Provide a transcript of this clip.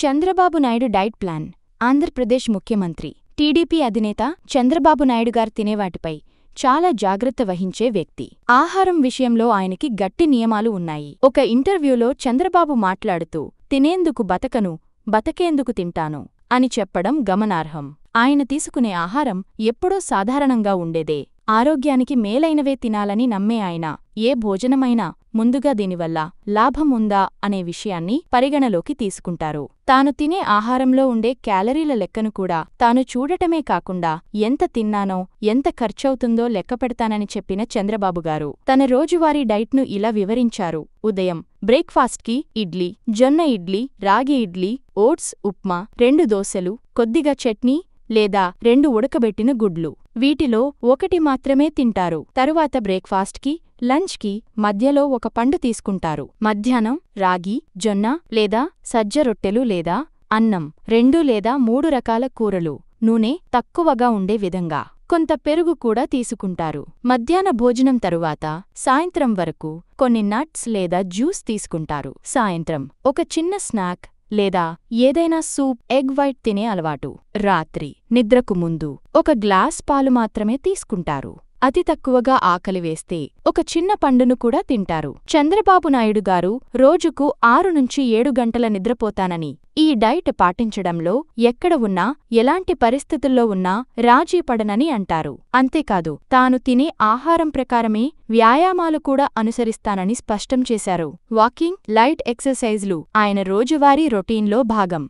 Chandrababu Naidu diet plan. Andhra Pradesh ముఖ్యమంత్రి, TDP అధినేత చంద్రబాబు నాయుడు గారు తినేవాటిపై చాలా జాగ్రత్త వహించే వ్యక్తి. ఆహారం విషయంలో ఆయనకి గట్టి నియమాలు ఉన్నాయి. ఒక ఇంటర్వ్యూలో చంద్రబాబు మాట్లాడుతూ తినేందుకు బతకను, బతకేందుకు తింటాను అని చెప్పడం గమనార్హం. ఆయన తీసుకునే ఆహారం ఎప్పుడూ సాధారణంగా ఉండేదే. ఆరోగ్యానికి మేలైనవే తినాలని నమ్మే ఆయన ఏ భోజనమైనా ముందుగా దీనివల్ల లాభం ఉందా అనే విషయాన్ని పరిగణలోకి తీసుకుంటారు. తాను తినే ఆహారంలో ఉండే క్యాలరీల లెక్కను కూడా తాను చూడటమే కాకుండా ఎంత తిన్నానో, ఎంత ఖర్చవుతుందో లెక్కపెడతానని చెప్పిన చంద్రబాబుగారు తన రోజువారీ డైట్ను ఇలా వివరించారు. ఉదయం బ్రేక్ఫాస్ట్కి ఇడ్లీ, జొన్న ఇడ్లీ, రాగి ఇడ్లీ, ఓట్స్, ఉప్మా, 2 దోశలు, కొద్దిగా చట్నీ లేదా 2 ఉడకబెట్టిన గుడ్లు. వీటిలో ఒకటి మాత్రమే తింటారు. తరువాత బ్రేక్ఫాస్ట్కి, లంచ్కి మధ్యలో ఒక పండు తీసుకుంటారు. మధ్యాహ్నం రాగి, జొన్న లేదా సజ్జ రొట్టెలు లేదా అన్నం, 2 లేదా 3 రకాల కూరలు, నూనె తక్కువగా ఉండే విధంగా కొంత పెరుగు కూడా తీసుకుంటారు. మధ్యాహ్న భోజనం తరువాత సాయంత్రం వరకు కొన్ని నట్స్ లేదా జ్యూస్ తీసుకుంటారు. సాయంత్రం ఒక చిన్న స్నాక్ లేదా ఏదైనా సూప్, ఎగ్ వైట్ తినే అలవాటు. రాత్రి నిద్రకు ముందు ఒక గ్లాస్ పాలు మాత్రమే తీసుకుంటారు. అతి తక్కువగా ఆకలి వేస్తే ఒక చిన్న పండును కూడా తింటారు. చంద్రబాబు నాయుడు గారు రోజుకు 6 నుంచి 7 గంటల నిద్రపోతానని, ఈ డైట్ పాటించడంలో ఎక్కడ ఉన్నా, ఎలాంటి పరిస్థితుల్లో ఉన్నా రాజీ పడనని అంటారు. అంతేకాదు, తాను తినే ఆహారం ప్రకారమే వ్యాయామాలు కూడా అనుసరిస్తానని స్పష్టం చేశారు. వాకింగ్, లైట్ ఎక్సర్సైజ్లు ఆయన రోజువారీ రొటీన్లో భాగం.